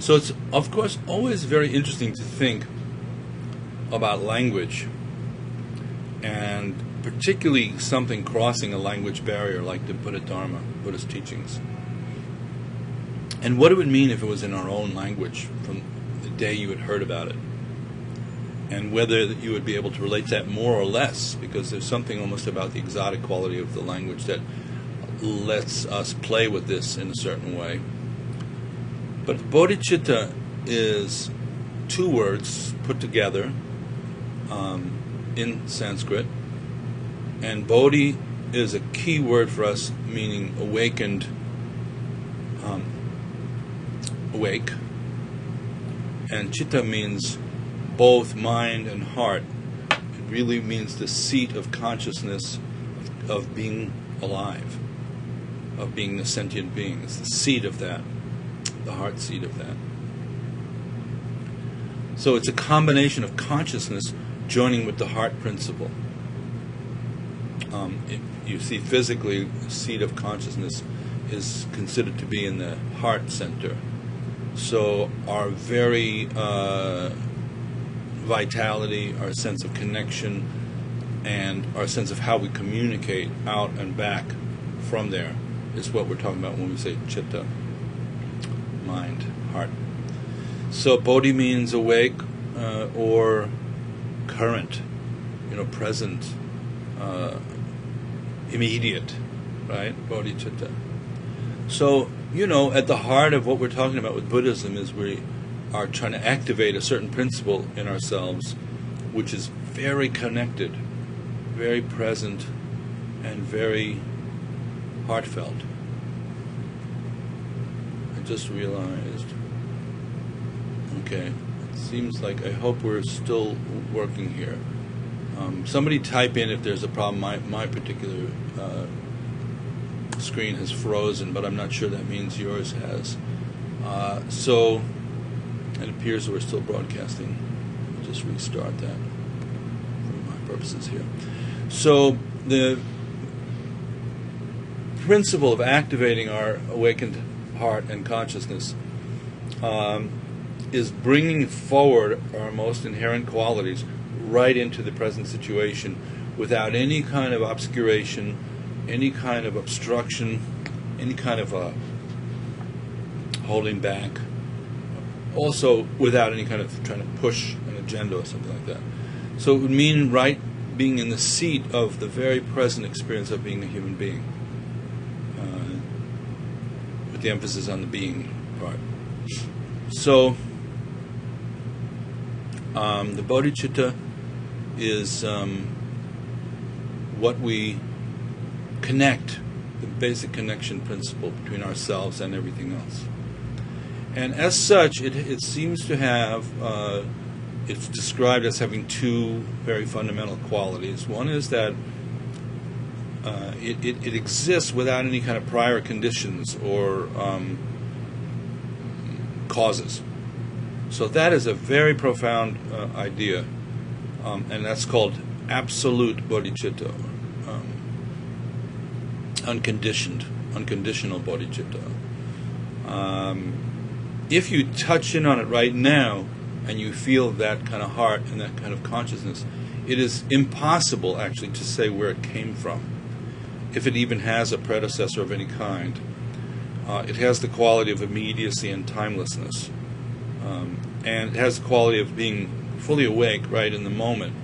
So it's, of course, always very interesting to think about language, and particularly something crossing a language barrier like the Buddha Dharma, Buddhist teachings. And what it would mean if it was in our own language from the day you had heard about it. And whether you would be able to relate to that more or less, because there's something almost about the exotic quality of the language that lets us play with this in a certain way. But bodhicitta is two words put together in Sanskrit, and bodhi is a key word for us, meaning awakened, awake, and chitta means both mind and heart. It really means the seat of consciousness of being alive, of being the sentient being. It's the seat of that, the heart seat of that. So it's a combination of consciousness joining with the heart principle. You see, physically, the seat of consciousness is considered to be in the heart center. So our very vitality, our sense of connection, and our sense of how we communicate out and back from there is what we're talking about when we say chitta, mind, heart. So bodhi means awake or current, present, immediate, right? Bodhicitta. So, at the heart of what we're talking about with Buddhism is we are trying to activate a certain principle in ourselves which is very connected, very present, and very heartfelt. I just realized, okay, it seems like, I hope we're still working here. Somebody type in if there's a problem. My particular screen has frozen, but I'm not sure that means yours has. So it appears that we're still broadcasting. I'll just restart that for my purposes here. So the principle of activating our awakened heart and consciousness is bringing forward our most inherent qualities right into the present situation without any kind of obscuration, any kind of obstruction, any kind of holding back. Also without any kind of trying to push an agenda or something like that. So it would mean being in the seat of the very present experience of being a human being, with the emphasis on the being part. So the bodhicitta is what we connect, the basic connection principle between ourselves and everything else. And as such, it seems to have, it's described as having two very fundamental qualities. One is that it exists without any kind of prior conditions or causes. So that is a very profound idea, and that's called absolute bodhicitta, unconditional bodhicitta. If you touch in on it right now and you feel that kind of heart and that kind of consciousness, it is impossible actually to say where it came from, if it even has a predecessor of any kind. It has the quality of immediacy and timelessness, and it has the quality of being fully awake right in the moment.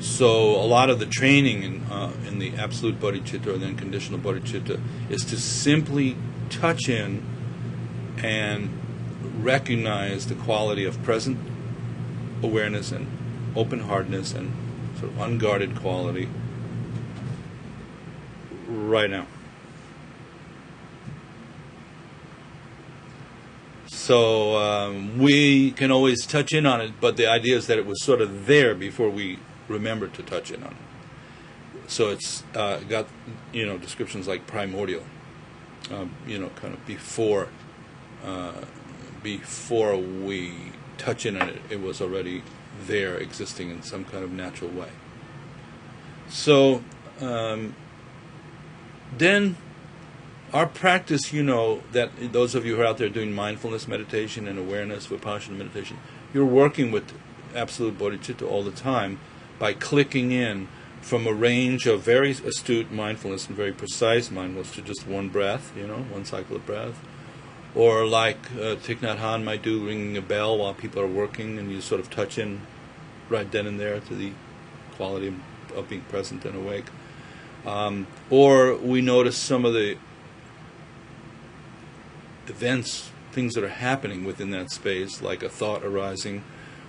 So a lot of the training in the absolute bodhicitta or the unconditional bodhicitta is to simply touch in and recognize the quality of present awareness and open-heartedness and sort of unguarded quality right now. So we can always touch in on it, but the idea is that it was sort of there before we remembered to touch in on it. So it's got, descriptions like primordial, kind of before we touch in on it, it was already there, existing in some kind of natural way. So then our practice, you know, that those of you who are out there doing mindfulness meditation and awareness, Vipassana meditation, you're working with absolute bodhicitta all the time by clicking in from a range of very astute mindfulness and very precise mindfulness to just one breath, you know, one cycle of breath. Or like Thich Nhat Hanh might do, ringing a bell while people are working, and you sort of touch in right then and there to the quality of being present and awake. Or we notice some of the events, things that are happening within that space, like a thought arising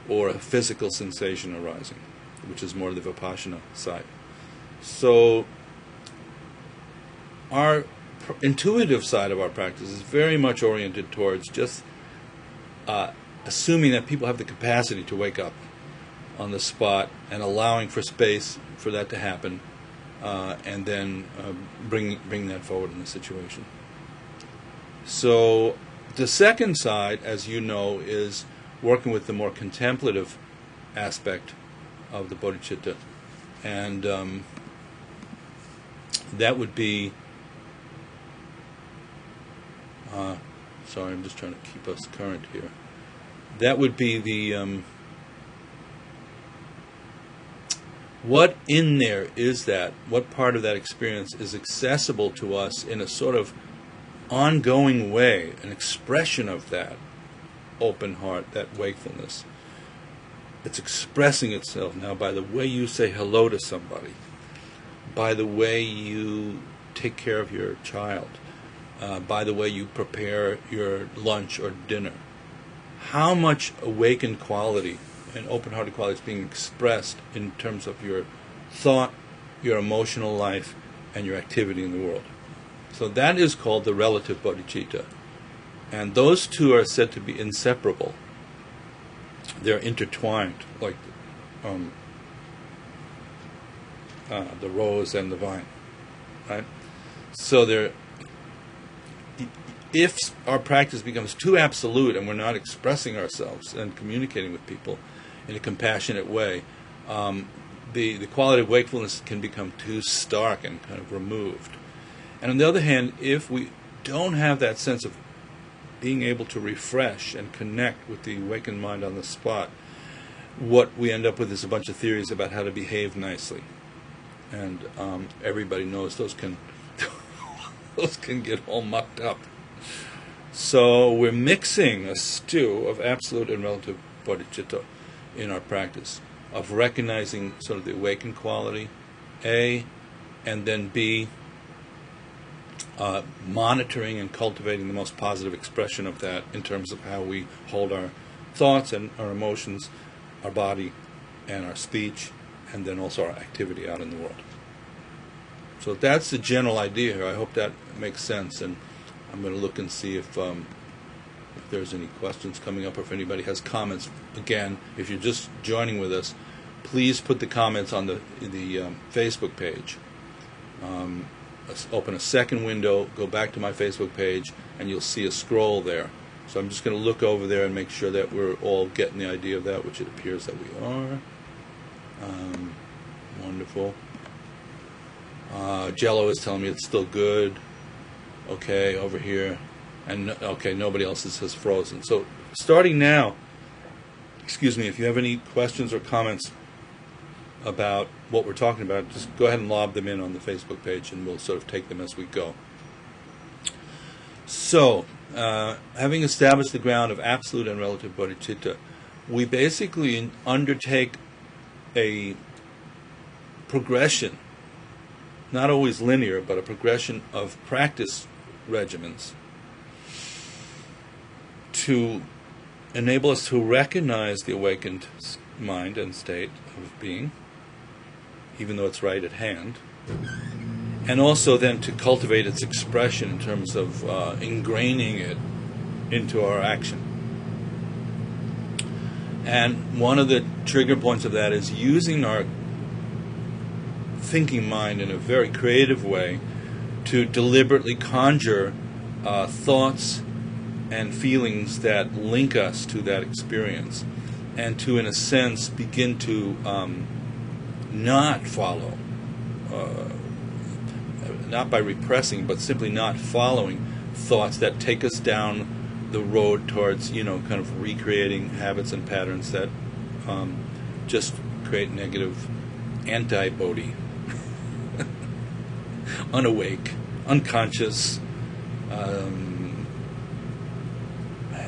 or a physical sensation arising, which is more the Vipassana side. So our intuitive side of our practice is very much oriented towards just assuming that people have the capacity to wake up on the spot and allowing for space for that to happen, and then bring that forward in the situation. So the second side, as you know, is working with the more contemplative aspect of the bodhicitta, and that would be sorry, I'm just trying to keep us current here. That would be the what in there is that, what part of that experience is accessible to us in a sort of ongoing way, an expression of that open heart, that wakefulness. It's expressing itself now by the way you say hello to somebody, by the way you take care of your child, by the way you prepare your lunch or dinner. How much awakened quality and open-hearted quality is being expressed in terms of your thought, your emotional life, and your activity in the world. So that is called the relative bodhicitta. And those two are said to be inseparable. They're intertwined, like the rose and the vine, right? So they're, if our practice becomes too absolute and we're not expressing ourselves and communicating with people in a compassionate way, the quality of wakefulness can become too stark and kind of removed. And on the other hand, if we don't have that sense of being able to refresh and connect with the awakened mind on the spot, what we end up with is a bunch of theories about how to behave nicely. And everybody knows those can those can get all mucked up. So we're mixing a stew of absolute and relative bodhicitta in our practice, of recognizing sort of the awakened quality, A, and then B, monitoring and cultivating the most positive expression of that in terms of how we hold our thoughts and our emotions, our body and our speech, and then also our activity out in the world. So that's the general idea here. I hope that makes sense, and I'm going to look and see if there's any questions coming up or if anybody has comments. Again, if you're just joining with us, please put the comments on the Facebook page. Open a second window, go back to my Facebook page, and you'll see a scroll there. So I'm just going to look over there and make sure that we're all getting the idea of that, which it appears that we are. Wonderful. Jello is telling me it's still good. Okay, over here. And okay, nobody else has frozen. So starting now, excuse me, if you have any questions or comments about what we're talking about, just go ahead and lob them in on the Facebook page, and we'll sort of take them as we go. So, having established the ground of absolute and relative bodhicitta, we basically undertake a progression, not always linear, but a progression of practice regimens to enable us to recognize the awakened mind and state of being, even though it's right at hand, and also then to cultivate its expression in terms of ingraining it into our action. And one of the trigger points of that is using our thinking mind in a very creative way to deliberately conjure thoughts and feelings that link us to that experience, and to, in a sense, begin to not follow, not by repressing, but simply not following thoughts that take us down the road towards, kind of recreating habits and patterns that just create negative anti-bodhi, unawake, unconscious,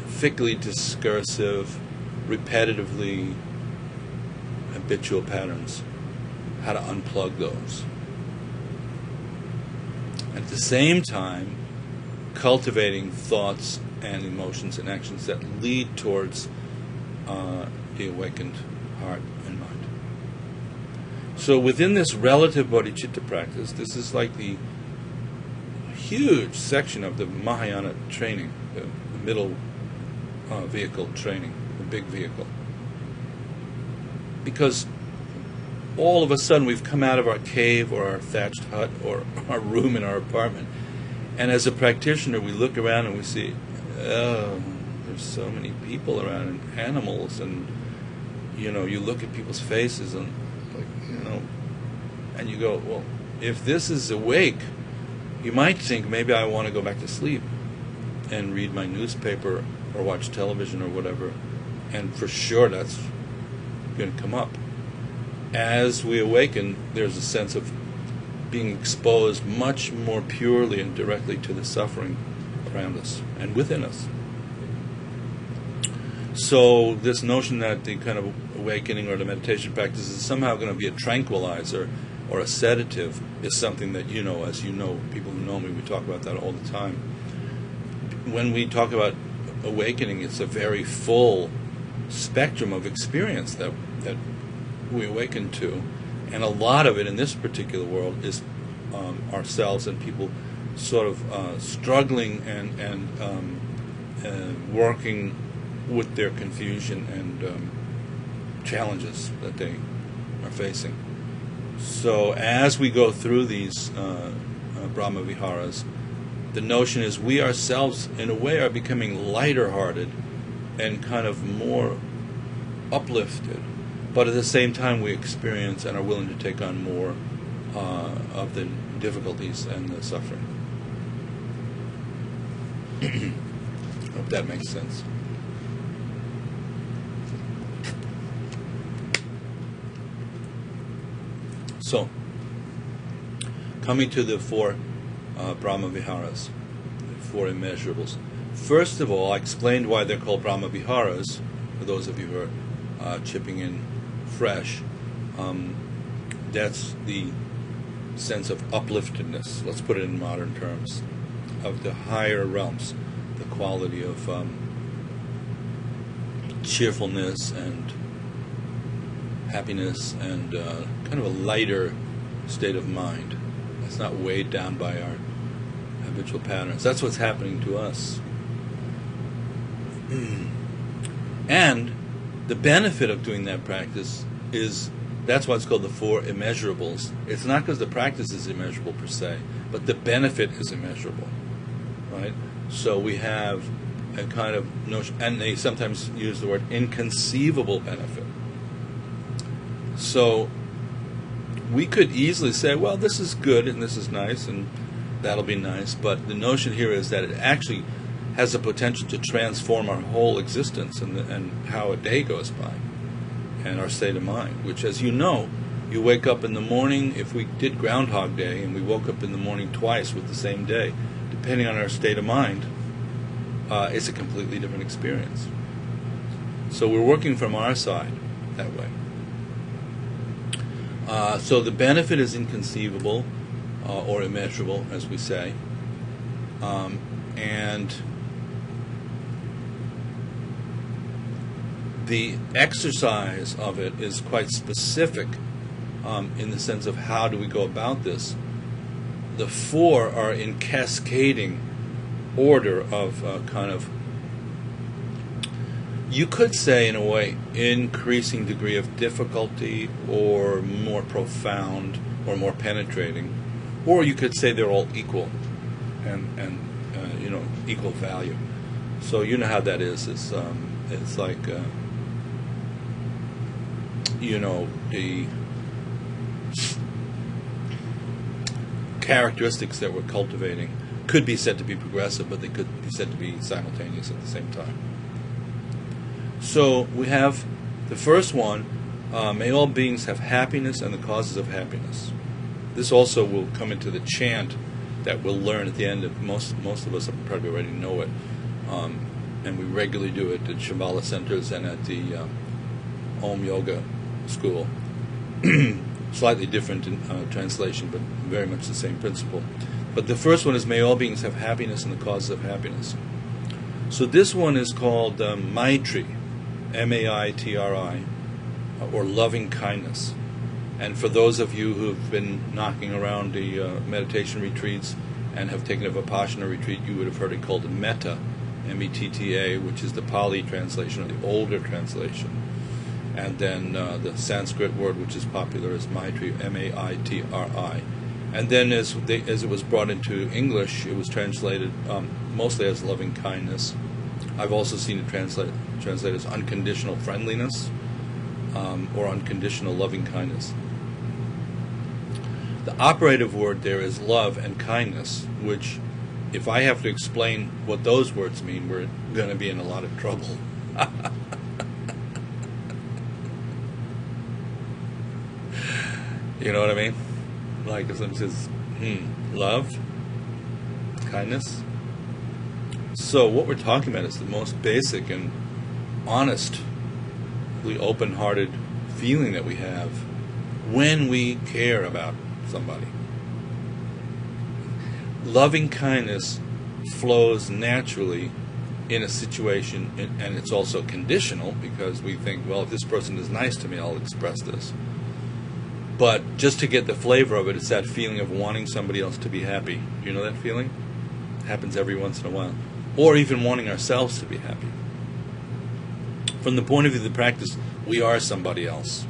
thickly discursive, repetitively habitual patterns. How to unplug those. At the same time, cultivating thoughts and emotions and actions that lead towards the awakened heart and mind. So within this relative bodhicitta practice, this is like the huge section of the Mahayana training, the middle vehicle training, the big vehicle. Because all of a sudden we've come out of our cave or our thatched hut or our room in our apartment, and as a practitioner we look around and we see, oh, there's so many people around and animals, and you look at people's faces and and you go, well, if this is awake, you might think maybe I want to go back to sleep and read my newspaper or watch television or whatever, and for sure that's going to come up. As we awaken, there's a sense of being exposed much more purely and directly to the suffering around us and within us. So this notion that the kind of awakening or the meditation practice is somehow going to be a tranquilizer or a sedative is something that, as people who know me, we talk about that all the time. When we talk about awakening, it's a very full spectrum of experience that we awaken to, and a lot of it in this particular world is ourselves and people sort of struggling and working with their confusion and challenges that they are facing. So as we go through these Brahma Viharas, the notion is we ourselves in a way are becoming lighter hearted and kind of more uplifted, but at the same time we experience and are willing to take on more of the difficulties and the suffering. I hope that makes sense. So, coming to the four Brahma Viharas, the Four Immeasurables. First of all, I explained why they're called Brahma Viharas, for those of you who are chipping in fresh. That's the sense of upliftedness, let's put it in modern terms, of the higher realms, the quality of cheerfulness and happiness and kind of a lighter state of mind. It's not weighed down by our habitual patterns. That's what's happening to us. And the benefit of doing that practice is, that's why it's called the Four Immeasurables. It's not because the practice is immeasurable per se, but the benefit is immeasurable, right? So we have a kind of notion, and they sometimes use the word inconceivable benefit. So we could easily say, well, this is good and this is nice and that'll be nice, but the notion here is that it actually has the potential to transform our whole existence and how a day goes by and our state of mind, which, as you know, you wake up in the morning, if we did Groundhog Day and we woke up in the morning twice with the same day, depending on our state of mind, it's a completely different experience. So we're working from our side that way. So the benefit is inconceivable or immeasurable, as we say, and the exercise of it is quite specific in the sense of how do we go about this. The four are in cascading order of kind of, you could say in a way, increasing degree of difficulty or more profound or more penetrating, or you could say they're all equal and equal value. So you know how that is. It's like the characteristics that we're cultivating could be said to be progressive, but they could be said to be simultaneous at the same time. So we have the first one, may all beings have happiness and the causes of happiness. This also will come into the chant that we'll learn at the end. Most of us probably already know it, and we regularly do it at Shambhala centers and at the Om Yoga school. Slightly different in translation, but very much the same principle. But the first one is, may all beings have happiness and the causes of happiness. So this one is called Maitri, M-A-I-T-R-I, or loving kindness. And for those of you who have been knocking around the meditation retreats and have taken a Vipassana retreat, you would have heard it called Metta, M-E-T-T-A, which is the Pali translation, or the older translation. And then the Sanskrit word, which is popular, is Maitri, M-A-I-T-R-I. And then as it was brought into English, it was translated mostly as loving kindness. I've also seen it translated as unconditional friendliness, or unconditional loving kindness. The operative word there is love and kindness, which, if I have to explain what those words mean, we're going to be in a lot of trouble. You know what I mean? Like if someone says, love, kindness. So what we're talking about is the most basic and honestly open-hearted feeling that we have when we care about somebody. Loving kindness flows naturally in a situation, and it's also conditional, because we think, well, if this person is nice to me, I'll express this. But just to get the flavor of it, it's that feeling of wanting somebody else to be happy. You know that feeling? It happens every once in a while. Or even wanting ourselves to be happy. From the point of view of the practice, we are somebody else.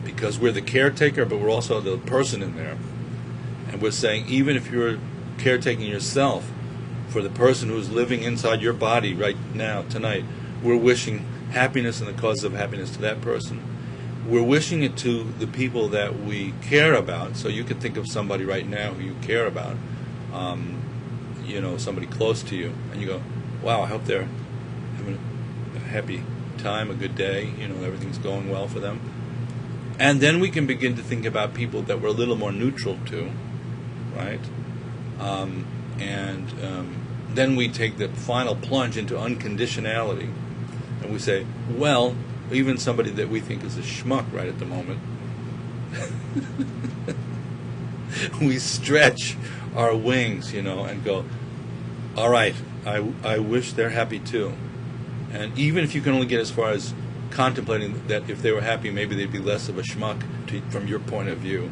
Because we're the caretaker, but we're also the person in there. And we're saying, even if you're caretaking yourself for the person who's living inside your body right now, tonight, we're wishing happiness and the causes of happiness to that person. We're wishing it to the people that we care about. So you could think of somebody right now who you care about, somebody close to you, and you go, wow, I hope they're having a happy time, a good day, everything's going well for them. And then we can begin to think about people that we're a little more neutral to, right? Then we take the final plunge into unconditionality, and we say, well, even somebody that we think is a schmuck right at the moment, we stretch our wings, and go, all right, I wish they're happy too. And even if you can only get as far as contemplating that if they were happy, maybe they'd be less of a schmuck from your point of view,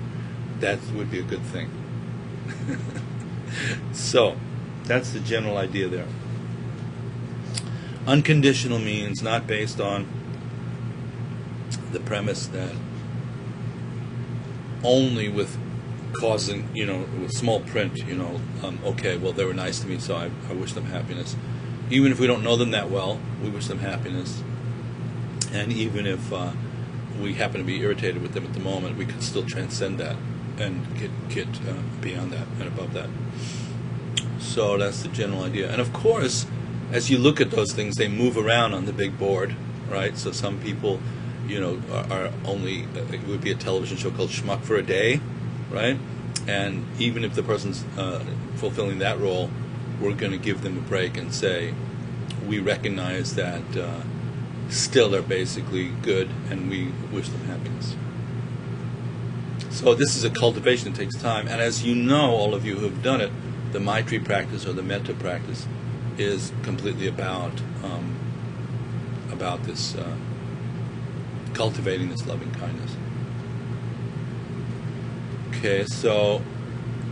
that would be a good thing. So, that's the general idea there. Unconditional means not based on the premise that only with causing, with small print, okay, well, they were nice to me, so I wish them happiness. Even if we don't know them that well, we wish them happiness. And even if we happen to be irritated with them at the moment, we can still transcend that and get beyond that and above that. So that's the general idea. And of course, as you look at those things, they move around on the big board, right? So some people, are only, it would be a television show called Schmuck for a Day, right? And even if the person's fulfilling that role, we're going to give them a break and say, we recognize that still they're basically good, and we wish them happiness. So this is a cultivation that takes time, and as you know, all of you who have done it, the Maitri practice or the Metta practice is completely about this cultivating this loving kindness. Okay, so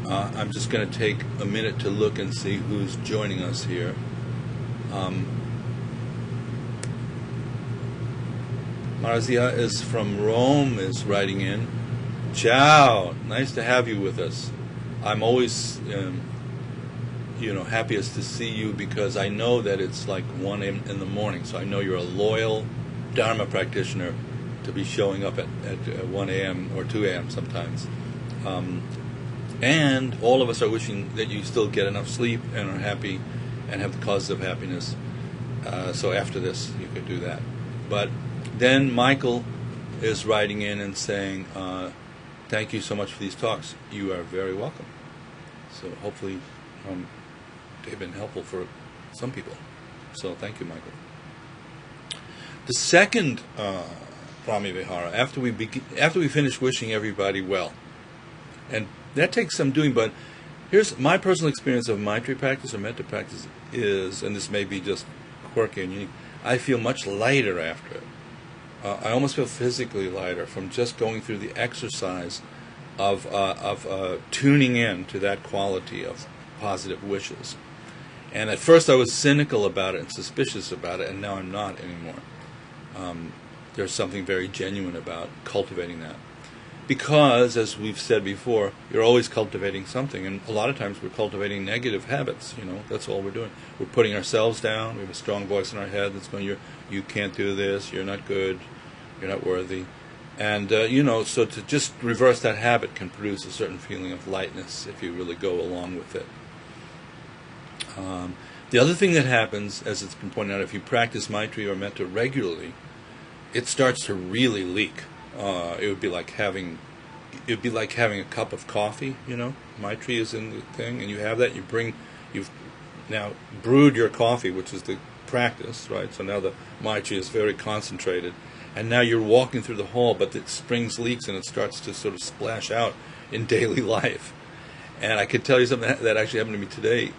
I'm just going to take a minute to look and see who's joining us here. Marzia is from Rome, is writing in. Ciao, nice to have you with us. I'm always, happiest to see you because I know that it's like 1 a.m. in the morning, so I know you're a loyal Dharma practitioner to be showing up at 1 a.m. or 2 a.m. sometimes. And all of us are wishing that you still get enough sleep and are happy and have the causes of happiness. So after this, you could do that. But then Michael is writing in and saying, thank you so much for these talks. You are very welcome. So hopefully they've been helpful for some people. So thank you, Michael. The second Brahmi Vihara, after we finish wishing everybody well, and that takes some doing, but here's my personal experience of Maitri practice or metta practice is, and this may be just quirky and unique, I feel much lighter after it. I almost feel physically lighter from just going through the exercise of tuning in to that quality of positive wishes. And at first I was cynical about it and suspicious about it, and now I'm not anymore. There's something very genuine about cultivating that. Because, as we've said before, you're always cultivating something, and a lot of times we're cultivating negative habits, that's all we're doing. We're putting ourselves down, we have a strong voice in our head that's going, you can't do this, you're not good, you're not worthy. And, so to just reverse that habit can produce a certain feeling of lightness if you really go along with it. The other thing that happens, as it's been pointed out, if you practice Maitri or Metta regularly, it starts to really leak. It would be like having a cup of coffee, Maitri is in the thing, and you have that, you've now brewed your coffee, which is the practice, right? So now the Maitri is very concentrated, and now you're walking through the hall, but it springs leaks and it starts to sort of splash out in daily life. And I could tell you something that actually happened to me today,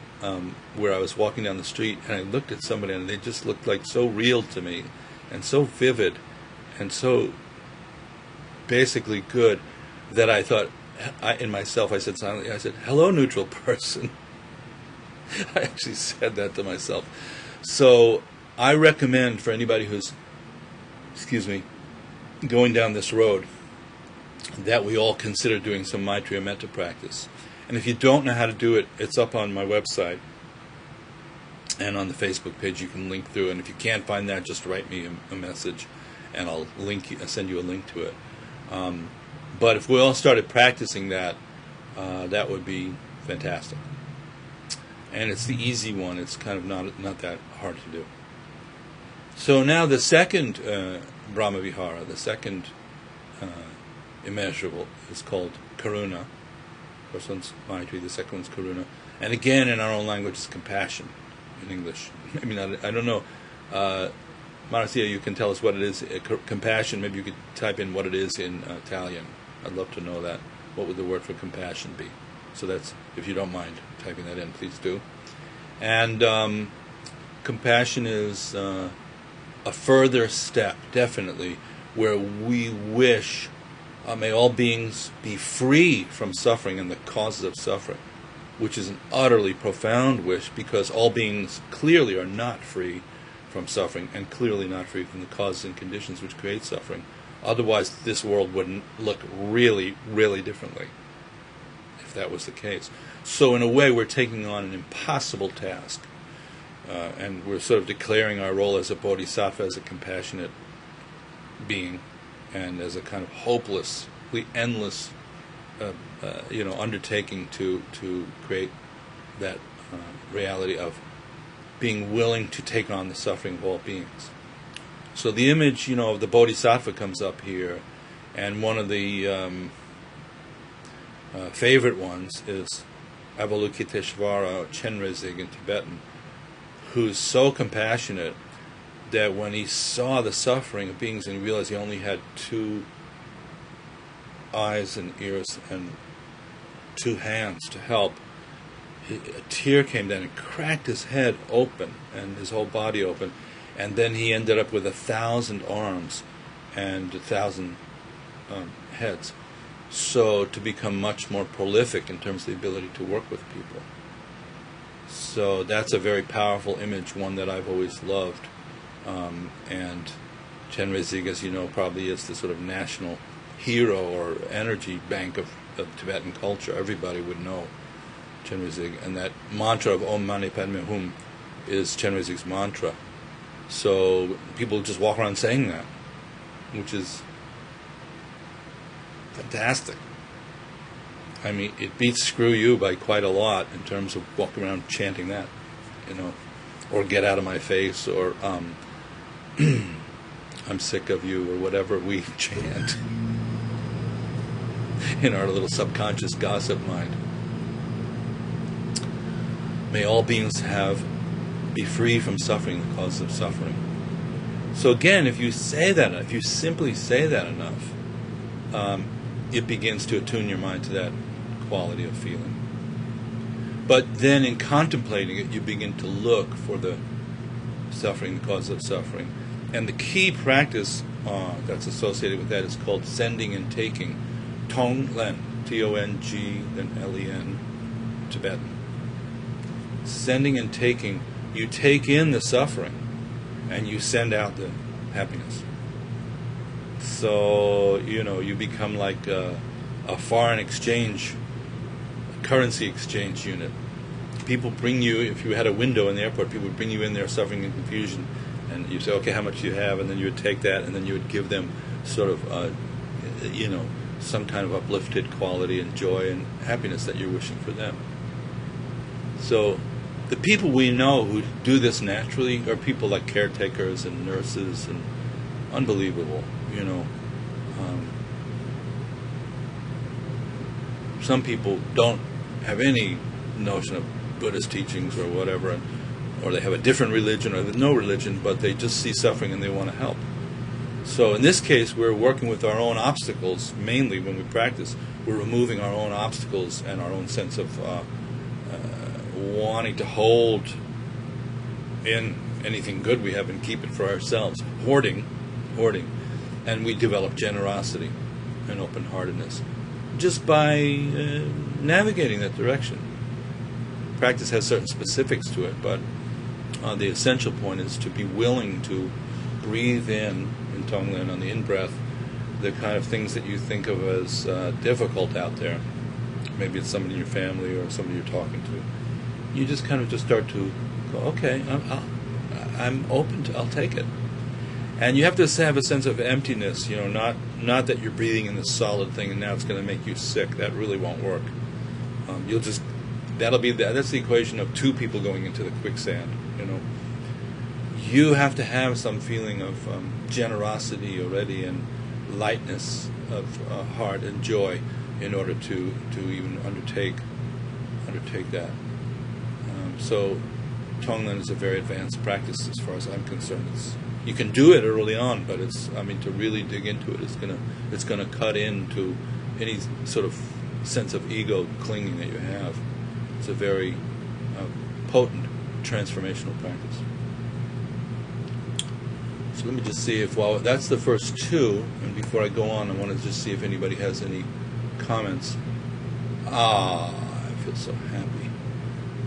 where I was walking down the street and I looked at somebody and they just looked like so real to me and so vivid and so basically good that I thought, in myself, I said silently, I said, hello, neutral person. I actually said that to myself. So I recommend for anybody who's, going down this road, that we all consider doing some Maitri or Metta practice. And if you don't know how to do it, it's up on my website and on the Facebook page. You can link through, and if you can't find that, just write me a message and I'll send you a link to it. But if we all started practicing that, that would be fantastic. And it's the easy one. It's kind of not that hard to do. So now the second Brahma Vihara, the second immeasurable, is called Karuna. The first one's Maitri, the second one's Karuna. And again, in our own language, it's compassion in English. I mean, I don't know. Marcia, you can tell us what it is. Compassion, maybe you could type in what it is in Italian. I'd love to know that. What would the word for compassion be? So that's, if you don't mind typing that in, please do. And compassion is a further step, definitely, where we wish, may all beings be free from suffering and the causes of suffering, which is an utterly profound wish, because all beings clearly are not free from suffering and clearly not free from the causes and conditions which create suffering. Otherwise, this world would look really, really differently if that was the case. So in a way, we're taking on an impossible task, and we're sort of declaring our role as a bodhisattva, as a compassionate being, and as a kind of hopelessly endless undertaking to create that reality of being willing to take on the suffering of all beings. So the image, of the bodhisattva comes up here, and one of the favorite ones is Avalokiteshvara, Chenrezig in Tibetan, who's so compassionate that when he saw the suffering of beings and he realized he only had 2 eyes and ears and 2 hands to help, a tear came down and cracked his head open and his whole body open, and then he ended up with 1,000 arms and 1,000 heads. So to become much more prolific in terms of the ability to work with people. So that's a very powerful image, one that I've always loved. And Chenrezig, as you know, probably is the sort of national hero or energy bank of Tibetan culture. Everybody would know Chenrezig. And that mantra of Om Mani Padme Hum is Chenrezig's mantra. So people just walk around saying that, which is fantastic. I mean, it beats screw you by quite a lot in terms of walking around chanting that, or get out of my face, or I'm sick of you, or whatever we chant in our little subconscious gossip mind. May all beings be free from suffering, the cause of suffering. So again, if you simply say that enough, it begins to attune your mind to that quality of feeling. But then in contemplating it, you begin to look for the suffering, the cause of suffering. And the key practice that's associated with that is called sending and taking. Tonglen, T-O-N-G, then L-E-N, Tibetan. Sending and taking, you take in the suffering and you send out the happiness. So, you become like a foreign exchange, a currency exchange unit. People bring you, if you had a window in the airport, people would bring you in there suffering and confusion, and you say, okay, how much do you have? And then you would take that, and then you would give them sort of, some kind of uplifted quality and joy and happiness that you're wishing for them. So the people we know who do this naturally are people like caretakers and nurses, and unbelievable, Some people don't have any notion of Buddhist teachings or whatever, or they have a different religion or no religion, but they just see suffering and they want to help. So in this case, we're working with our own obstacles. Mainly when we practice, we're removing our own obstacles and our own sense of wanting to hold in anything good we have and keep it for ourselves. Hoarding. And we develop generosity and open-heartedness just by navigating that direction. Practice has certain specifics to it, but the essential point is to be willing to breathe in Tonglen, on the in-breath, the kind of things that you think of as difficult out there. Maybe it's somebody in your family or somebody you're talking to. You just kind of just start to go, okay, I'm open to, I'll take it. And you have to have a sense of emptiness, not that you're breathing in this solid thing and now it's going to make you sick. That really won't work. That's the equation of two people going into the quicksand, You have to have some feeling of generosity already and lightness of heart and joy in order to even undertake that. So Tonglen is a very advanced practice as far as I'm concerned. You can do it early on, but to really dig into it, it's gonna cut into any sort of sense of ego clinging that you have. It's a very potent transformational practice. So let me just see that's the first two, and before I go on, I want to just see if anybody has any comments. I feel so happy.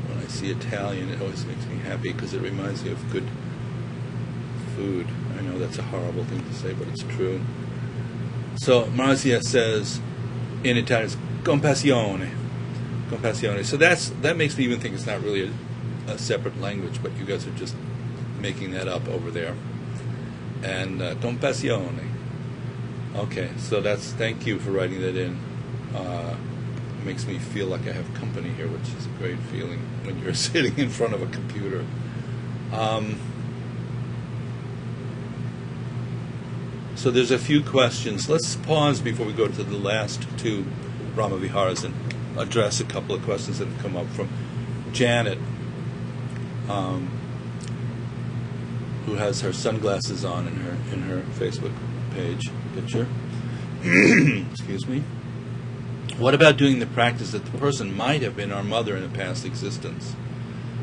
When I see Italian, it always makes me happy because it reminds me of good food. I know that's a horrible thing to say, but it's true. So Marzia says, in Italian, it's compassione. So that makes me even think it's not really a separate language, but you guys are just making that up over there. And compassione. Okay, so thank you for writing that in. It makes me feel like I have company here, which is a great feeling when you're sitting in front of a computer. So there's a few questions. Let's pause before we go to the last two Brahma Viharas and address a couple of questions that have come up from Janet, who has her sunglasses on in her Facebook page picture. Excuse me. What about doing the practice that the person might have been our mother in a past existence?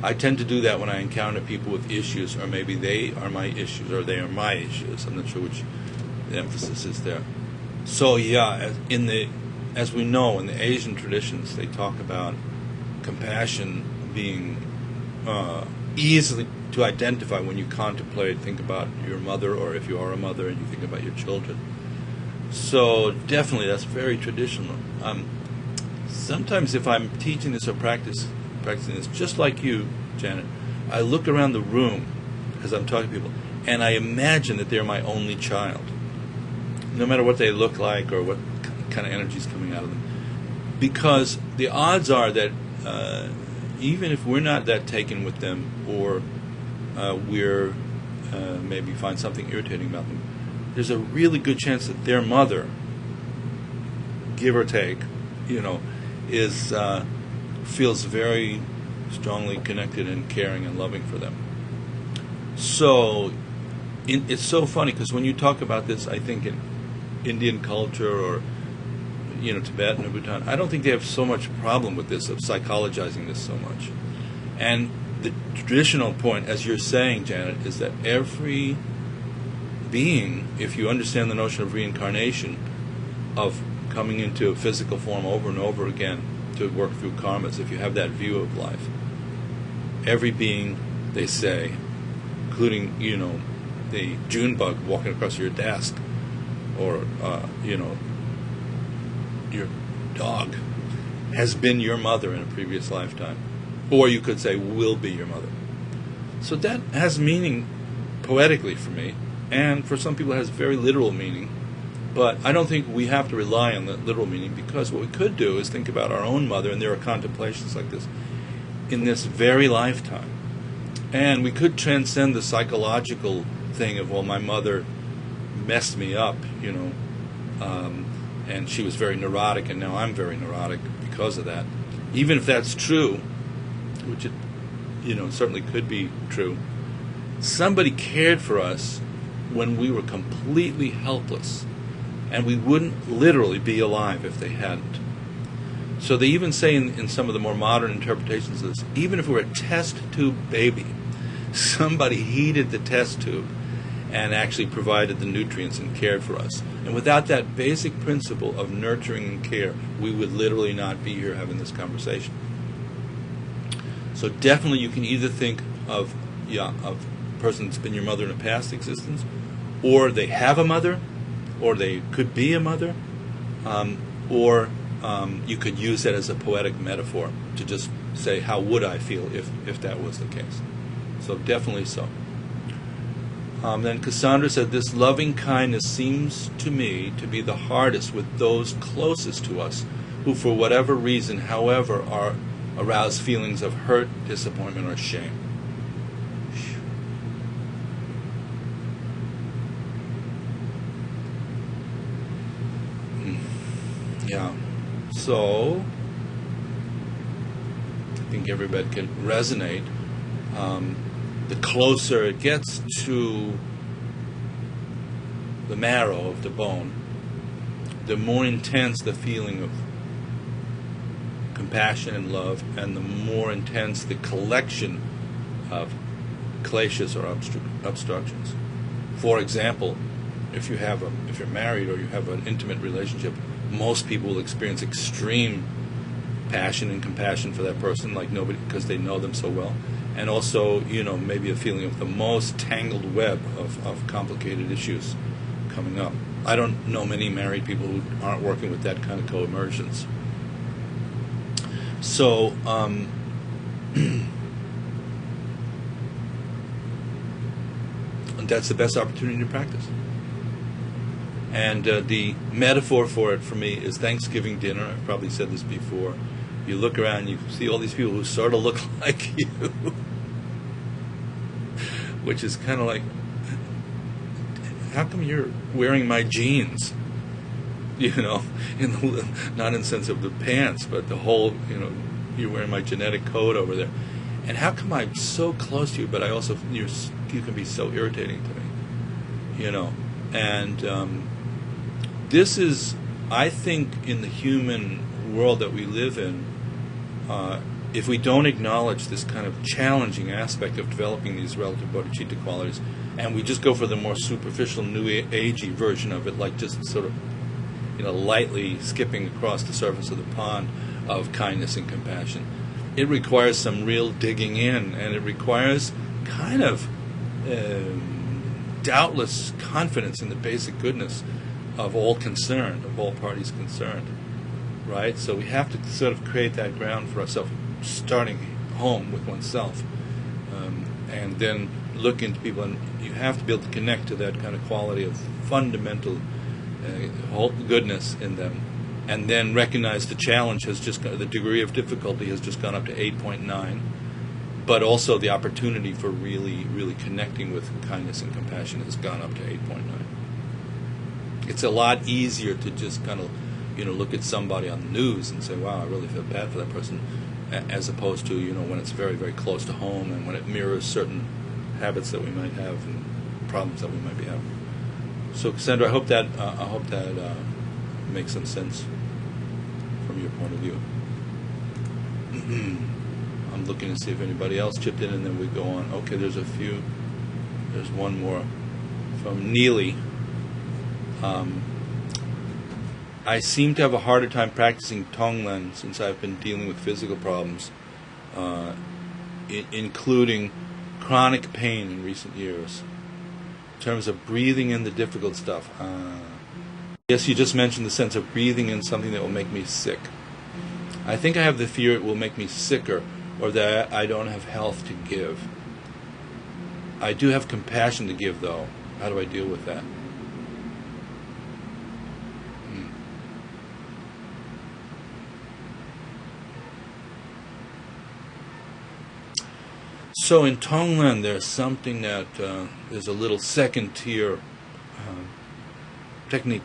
I tend to do that when I encounter people with issues, or maybe they are my issues, or they are my issues. I'm not sure which the emphasis is there. So yeah, as we know, in the Asian traditions, they talk about compassion being easily to identify when you think about your mother, or if you are a mother and you think about your children. So definitely, that's very traditional. Sometimes if I'm teaching this or practicing this, just like you, Janet, I look around the room as I'm talking to people, and I imagine that they're my only child. No matter what they look like or what kind of energy is coming out of them. because the odds are that even if we're not that taken with them, or we're maybe find something irritating about them, there's a really good chance that their mother, give or take, is feels very strongly connected and caring and loving for them. So it's so funny, because when you talk about this, I think in Indian culture or Tibetan or Bhutan, I don't think they have so much problem with this, of psychologizing this so much. And the traditional point, as you're saying, Janet, is that every being, if you understand the notion of reincarnation, of coming into a physical form over and over again to work through karmas, if you have that view of life, every being, they say, including, the June bug walking across your desk, or, your dog, has been your mother in a previous lifetime. Or you could say, will be your mother. So that has meaning poetically for me, and for some people it has very literal meaning. But I don't think we have to rely on the literal meaning, because what we could do is think about our own mother, and there are contemplations like this, in this very lifetime. And we could transcend the psychological thing of, well, my mother messed me up, and she was very neurotic, and now I'm very neurotic because of that. Even if that's true, which it, certainly could be true, somebody cared for us when we were completely helpless, and we wouldn't literally be alive if they hadn't. So they even say in some of the more modern interpretations of this, even if we're a test tube baby, somebody heated the test tube and actually provided the nutrients and cared for us. And without that basic principle of nurturing and care, we would literally not be here having this conversation. So definitely you can either think of a person that's been your mother in a past existence, or they have a mother, or they could be a mother, or you could use that as a poetic metaphor to just say, how would I feel if that was the case? So definitely so. Then Cassandra said, this loving kindness seems to me to be the hardest with those closest to us, who for whatever reason, however, arouse feelings of hurt, disappointment, or shame. Yeah. So I think everybody can resonate. The closer it gets to the marrow of the bone, the more intense the feeling of compassion and love, and the more intense the collection of kleshas or obstructions. For example, if you're married or you have an intimate relationship, most people will experience extreme passion and compassion for that person, like nobody, because they know them so well. And also, maybe a feeling of the most tangled web of complicated issues coming up. I don't know many married people who aren't working with that kind of co-emergence. So, that's the best opportunity to practice. And the metaphor for it for me is Thanksgiving dinner. I've probably said this before. You look around and you see all these people who sort of look like you, which is kind of like, how come you're wearing my jeans? Not in the sense of the pants, but the whole, you're wearing my genetic code over there. And how come I'm so close to you, but I also, you can be so irritating to me, And this is, I think, in the human world that we live in, if we don't acknowledge this kind of challenging aspect of developing these relative bodhicitta qualities, and we just go for the more superficial, new agey version of it, like just sort of, lightly skipping across the surface of the pond of kindness and compassion, it requires some real digging in, and it requires kind of doubtless confidence in the basic goodness of all concerned, of all parties concerned, right? So we have to sort of create that ground for ourselves, starting home with oneself, and then look into people, and you have to be able to connect to that kind of quality of fundamental goodness in them, and then recognize the challenge has just the degree of difficulty has just gone up to 8.9, but also the opportunity for really connecting with kindness and compassion has gone up to 8.9. It's a lot easier to just kind of, look at somebody on the news and say, wow, I really feel bad for that person, as opposed to, when it's very, very close to home and when it mirrors certain habits that we might have and problems that we might be having. So, Cassandra, I hope that makes some sense from your point of view. I'm looking to see if anybody else chipped in, and then we go on. Okay, there's a few. There's one more from Neely. I seem to have a harder time practicing Tonglen since I've been dealing with physical problems, including chronic pain in recent years. In terms of breathing in the difficult stuff. Yes, you just mentioned the sense of breathing in something that will make me sick. I think I have the fear it will make me sicker, or that I don't have health to give. I do have compassion to give, though. How do I deal with that? So in Tonglen, there's something that is a little second-tier technique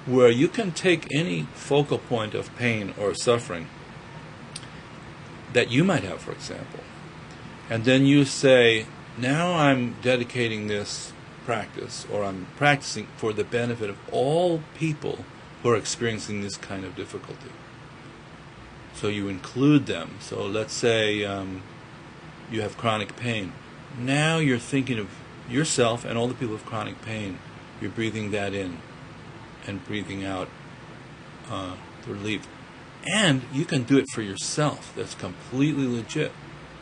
where you can take any focal point of pain or suffering that you might have, for example, and then you say, now I'm dedicating this practice, or I'm practicing for the benefit of all people who are experiencing this kind of difficulty. So you include them. So let's say you have chronic pain. Now you're thinking of yourself and all the people with chronic pain. You're breathing that in and breathing out the relief. And you can do it for yourself. That's completely legit.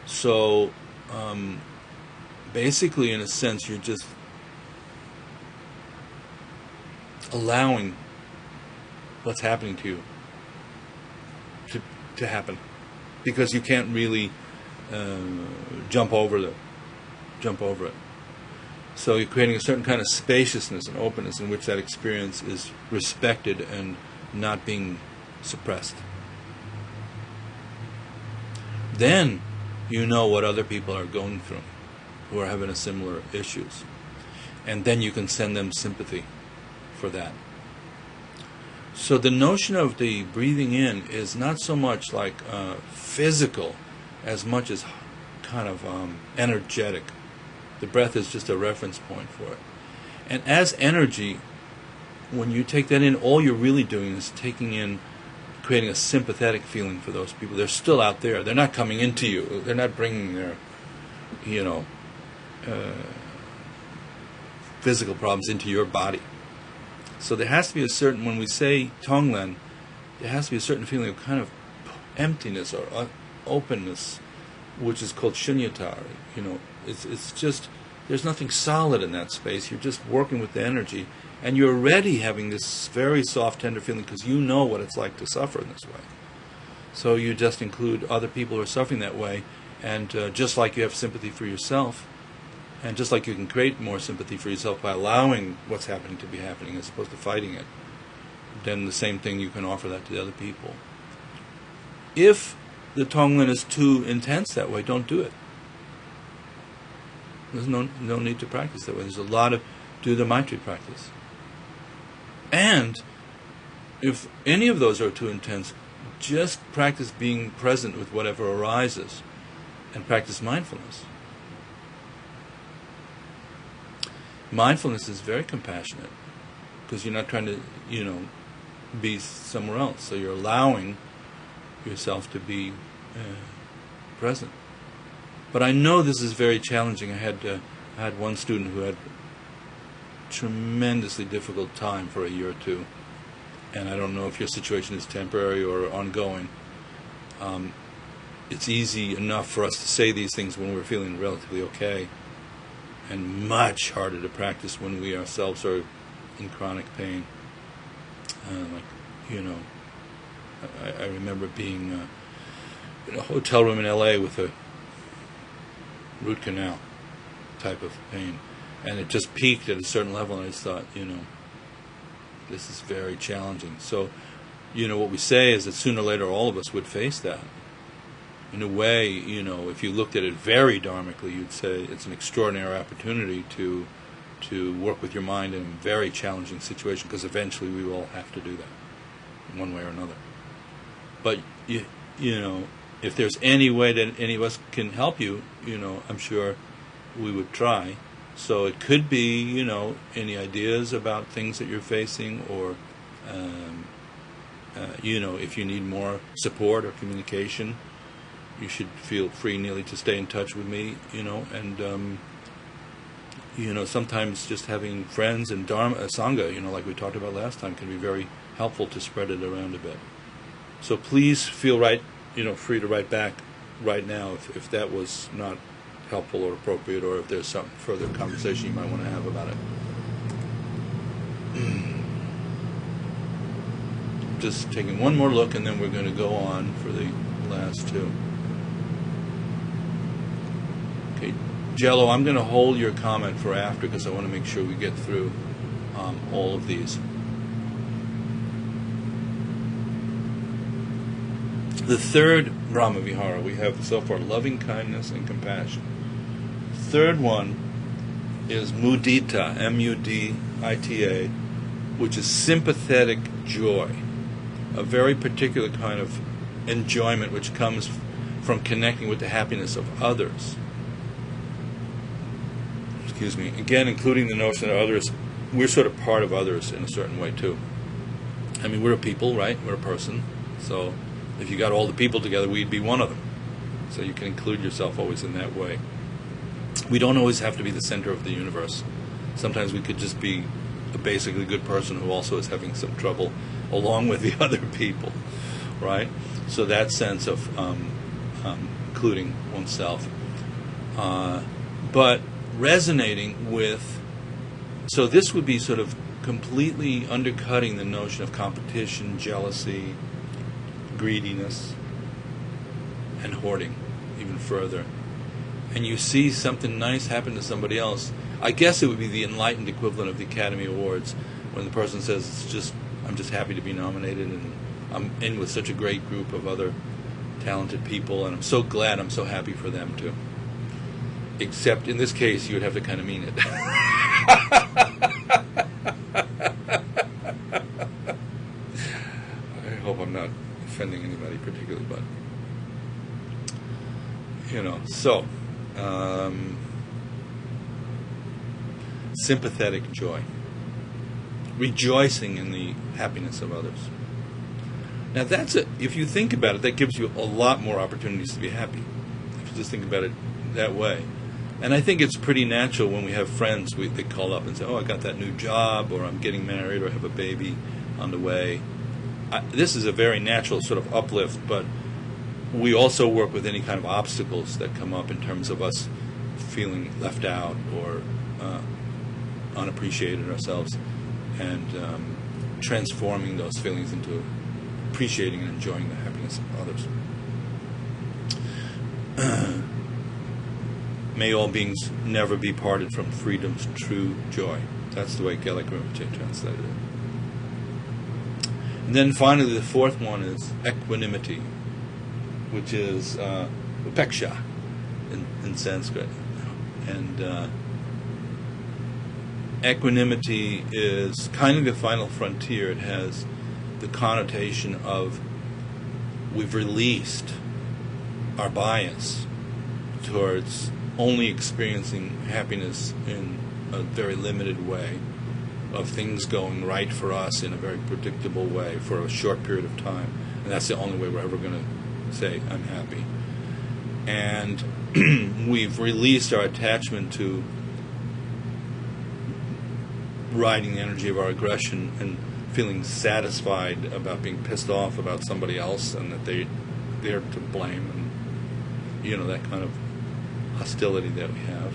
So basically, in a sense, you're just allowing what's happening to you to happen, because you can't really jump over it. So you're creating a certain kind of spaciousness and openness in which that experience is respected and not being suppressed. Then you know what other people are going through who are having a similar issues. And then you can send them sympathy for that. So the notion of the breathing in is not so much like physical as much as kind of energetic. The breath is just a reference point for it. And as energy, when you take that in, all you're really doing is taking in, creating a sympathetic feeling for those people. They're still out there. They're not coming into you. They're not bringing their, physical problems into your body. So there has to be a certain, when we say Tonglen, there has to be a certain feeling of kind of emptiness or openness, which is called shunyata. It's just, there's nothing solid in that space. You're just working with the energy, and you're already having this very soft, tender feeling because you know what it's like to suffer in this way. So you just include other people who are suffering that way, and just like you have sympathy for yourself, and just like you can create more sympathy for yourself by allowing what's happening to be happening as opposed to fighting it, then the same thing, you can offer that to the other people. If the Tonglen is too intense that way, don't do it. There's no need to practice that way. There's a lot of, do the Maitri practice. And if any of those are too intense, just practice being present with whatever arises and practice mindfulness. Mindfulness is very compassionate because you're not trying to, be somewhere else. So you're allowing yourself to be present. But I know this is very challenging. I had one student who had a tremendously difficult time for a year or two, and I don't know if your situation is temporary or ongoing. It's easy enough for us to say these things when we're feeling relatively okay, and much harder to practice when we ourselves are in chronic pain. I remember being in a hotel room in LA with a root canal type of pain, and it just peaked at a certain level, and I just thought, this is very challenging. So what we say is that sooner or later all of us would face that. In a way, if you looked at it very dharmically, you'd say it's an extraordinary opportunity to work with your mind in a very challenging situation, because eventually we will have to do that in one way or another. But if there's any way that any of us can help you, I'm sure we would try. So it could be, any ideas about things that you're facing, or if you need more support or communication, you should feel free, Neely, to stay in touch with me, and sometimes just having friends and Dharma, Sangha, like we talked about last time, can be very helpful to spread it around a bit. So please feel free to write back right now if that was not helpful or appropriate, or if there's some further conversation you might want to have about it. Just taking one more look, and then we're going to go on for the last two. Okay, Jello, I'm going to hold your comment for after, because I want to make sure we get through all of these. The third Brahma Vihara we have so far, loving kindness and compassion. Third one is Mudita, M-U-D-I-T-A, which is sympathetic joy, a very particular kind of enjoyment which comes from connecting with the happiness of others. Excuse me. Again, including the notion that others, we're sort of part of others in a certain way too. I mean, we're a people, right? We're a person. So if you got all the people together, we'd be one of them. So you can include yourself always in that way. We don't always have to be the center of the universe. Sometimes we could just be a basically good person who also is having some trouble along with the other people, right? So that sense of including oneself. But resonating with, so this would be sort of completely undercutting the notion of competition, jealousy, greediness, and hoarding even further. And you see something nice happen to somebody else. I guess it would be the enlightened equivalent of the Academy Awards, when the person says, I'm just happy to be nominated, and I'm in with such a great group of other talented people, and I'm so glad, I'm so happy for them too. Except in this case, you would have to kind of mean it. I hope I'm not offending anybody particularly, but so sympathetic joy, rejoicing in the happiness of others. Now if you think about it, that gives you a lot more opportunities to be happy, if you just think about it that way. And I think it's pretty natural when we have friends, they call up and say, I got that new job, or I'm getting married, or I have a baby on the way. This is a very natural sort of uplift, but we also work with any kind of obstacles that come up in terms of us feeling left out or unappreciated ourselves, and transforming those feelings into appreciating and enjoying the happiness of others. May all beings never be parted from freedom's true joy. That's the way Gelek Rinpoche translated it. And then finally, the fourth one is equanimity, which is upeksha in Sanskrit. And equanimity is kind of the final frontier. It has the connotation of we've released our bias towards only experiencing happiness in a very limited way, of things going right for us in a very predictable way for a short period of time. And that's the only way we're ever going to say, I'm happy. And we've released our attachment to riding the energy of our aggression and feeling satisfied about being pissed off about somebody else and that they're to blame, and that kind of hostility that we have.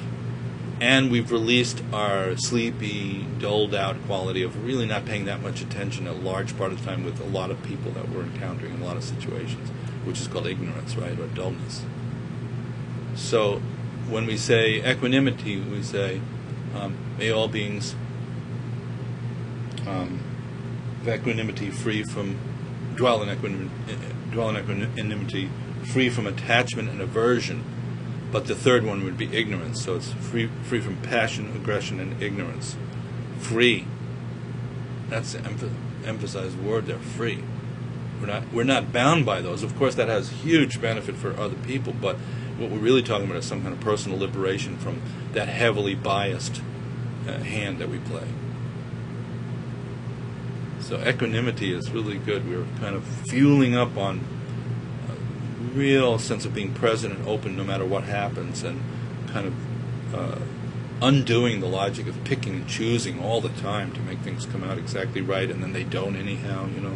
And we've released our sleepy, dulled out quality of really not paying that much attention a large part of the time with a lot of people that we're encountering in a lot of situations, which is called ignorance, right, or dullness. So when we say equanimity, we say, may all beings have equanimity free from dwell in equanimity, free from attachment and aversion. But the third one would be ignorance. So it's free from passion, aggression, and ignorance. Free. That's the emphasized word there. Free. We're not bound by those. Of course, that has huge benefit for other people. But what we're really talking about is some kind of personal liberation from that heavily biased hand that we play. So equanimity is really good. We're kind of fueling up on a real sense of being present and open no matter what happens, and kind of undoing the logic of picking and choosing all the time to make things come out exactly right, and then they don't anyhow, and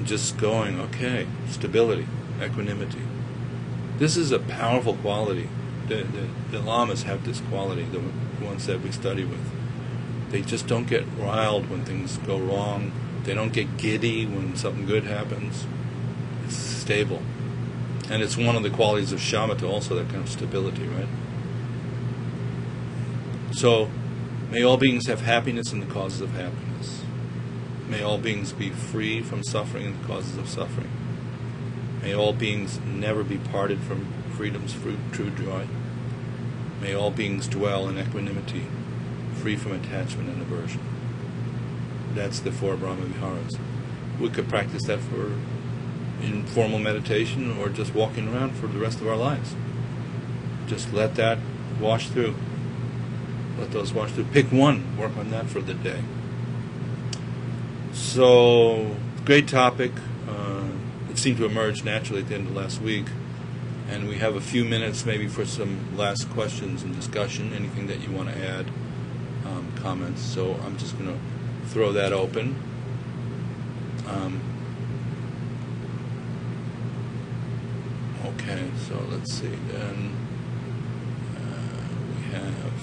just going, okay, stability, equanimity. This is a powerful quality. The lamas have this quality, the ones that we study with. They just don't get riled when things go wrong. They don't get giddy when something good happens. It's stable. And it's one of the qualities of shamatha also, that kind of stability, right? So, may all beings have happiness in the causes of happiness. May all beings be free from suffering in the causes of suffering. May all beings never be parted from freedom's true joy. May all beings dwell in equanimity, free from attachment and aversion. That's the four Brahma Viharas. We could practice that for informal meditation or just walking around for the rest of our lives. Just let that wash through. Let those wash through. Pick one, work on that for the day. So, great topic. It seemed to emerge naturally at the end of last week. And we have a few minutes maybe for some last questions and discussion, anything that you want to add. Comments, so I'm just going to throw that open. Okay, so let's see. Then we have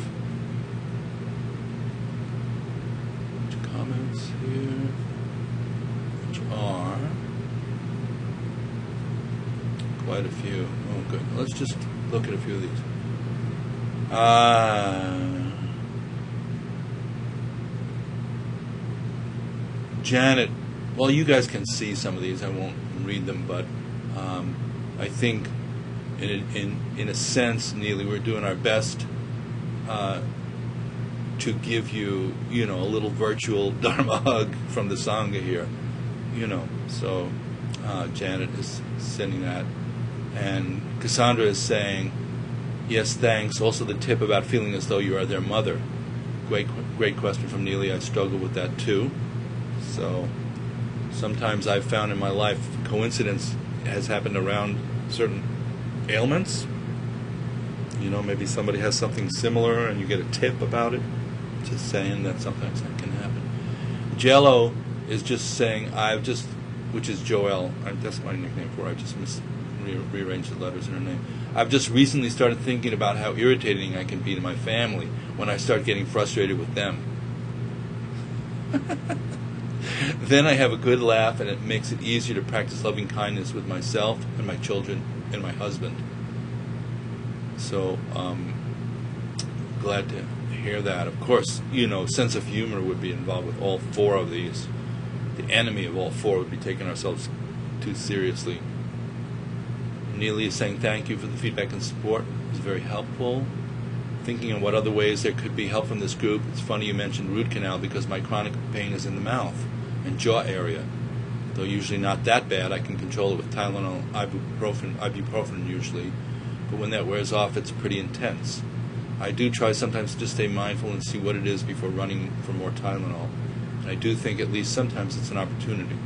comments here, which are quite a few. Oh, good. Let's just look at a few of these. Janet, well, you guys can see some of these. I won't read them, but I think, in a sense, Neely, we're doing our best to give you, a little virtual Dharma hug from the Sangha here, So Janet is sending that, and Cassandra is saying, yes, thanks. Also, the tip about feeling as though you are their mother. Great question from Neely. I struggle with that too. So sometimes I've found in my life coincidence has happened around certain ailments. Maybe somebody has something similar and you get a tip about it. Just saying that sometimes that can happen. Jello is just saying, which is Joelle, that's my nickname for her. I just rearranged the letters in her name. I've just recently started thinking about how irritating I can be to my family when I start getting frustrated with them. Then I have a good laugh, and it makes it easier to practice loving kindness with myself and my children and my husband. So, glad to hear that. Of course, sense of humor would be involved with all four of these. The enemy of all four would be taking ourselves too seriously. Neely is saying thank you for the feedback and support. It's very helpful. Thinking of what other ways there could be help from this group. It's funny you mentioned root canal because my chronic pain is in the mouth and jaw area. Though usually not that bad, I can control it with Tylenol, ibuprofen usually. But when that wears off, it's pretty intense. I do try sometimes to just stay mindful and see what it is before running for more Tylenol. And I do think at least sometimes it's an opportunity.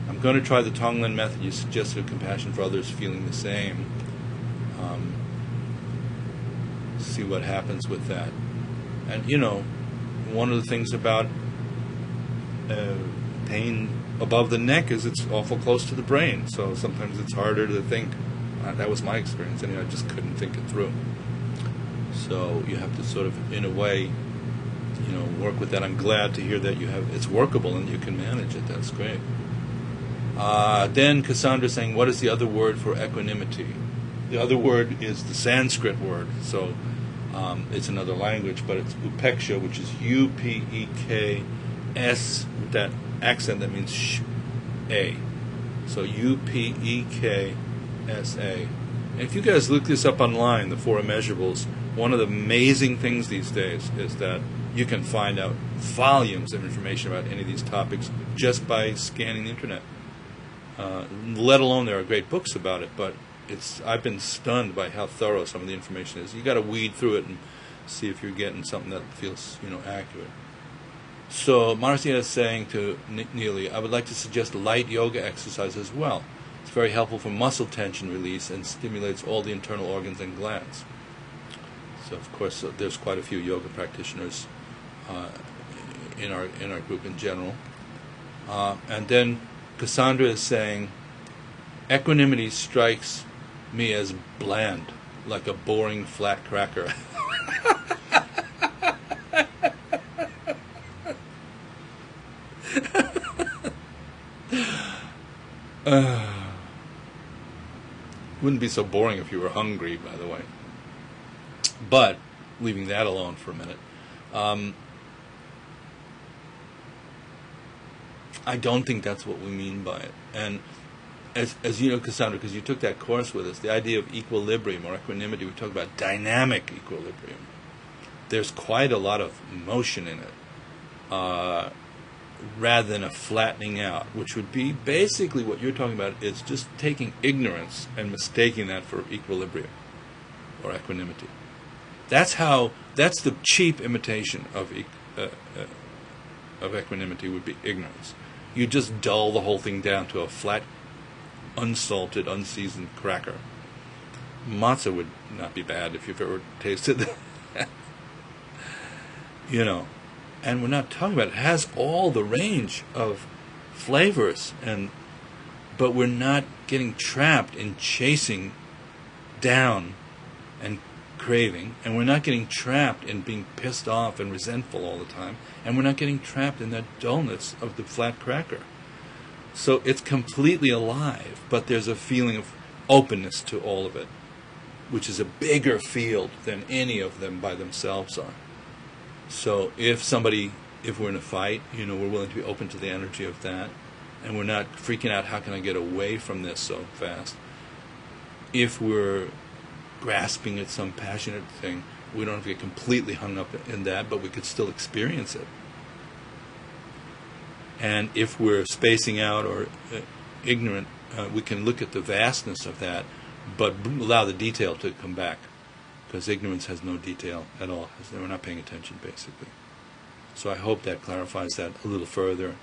I'm going to try the Tonglen method you suggested of compassion for others feeling the same. See what happens with that. And, one of the things about pain above the neck is it's awful close to the brain. So sometimes it's harder to think. That was my experience. Anyway, I just couldn't think it through. So you have to sort of, in a way, work with that. I'm glad to hear that it's workable and you can manage it. That's great. Then Cassandra saying, what is the other word for equanimity? The other word is the Sanskrit word. So it's another language, but it's upeksha, which is U-P-E-K-S, with that accent that means So UPEKSA. And if you guys look this up online, the Four Immeasurables, one of the amazing things these days is that you can find out volumes of information about any of these topics just by scanning the internet. Let alone there are great books about it, but I've been stunned by how thorough some of the information is. You got to weed through it and see if you're getting something that feels, accurate. So Marcia is saying to Neely, I would like to suggest light yoga exercise as well. It's very helpful for muscle tension release and stimulates all the internal organs and glands. So of course there's quite a few yoga practitioners in our group in general. And then Cassandra is saying, equanimity strikes me as bland, like a boring flat cracker. Wouldn't be so boring if you were hungry, by the way. But, leaving that alone for a minute, I don't think that's what we mean by it. And as you know, Cassandra, because you took that course with us, the idea of equilibrium or equanimity, we talk about dynamic equilibrium. There's quite a lot of motion in it, rather than a flattening out, which would be basically what you're talking about is just taking ignorance and mistaking that for equilibrium or equanimity. That's the cheap imitation of equanimity would be ignorance. You just dull the whole thing down to a flat, unsalted, unseasoned cracker. Matzah would not be bad if you've ever tasted that. And we're not talking about it. It has all the range of flavors, but we're not getting trapped in chasing down and craving, and we're not getting trapped in being pissed off and resentful all the time, and we're not getting trapped in that dullness of the flat cracker. So it's completely alive, but there's a feeling of openness to all of it, which is a bigger field than any of them by themselves are. So if we're in a fight, we're willing to be open to the energy of that, and we're not freaking out, how can I get away from this so fast? If we're grasping at some passionate thing, we don't have to get completely hung up in that, but we could still experience it. And if we're spacing out or ignorant, we can look at the vastness of that, but allow the detail to come back. Because ignorance has no detail at all. We're not paying attention, basically. So I hope that clarifies that a little further.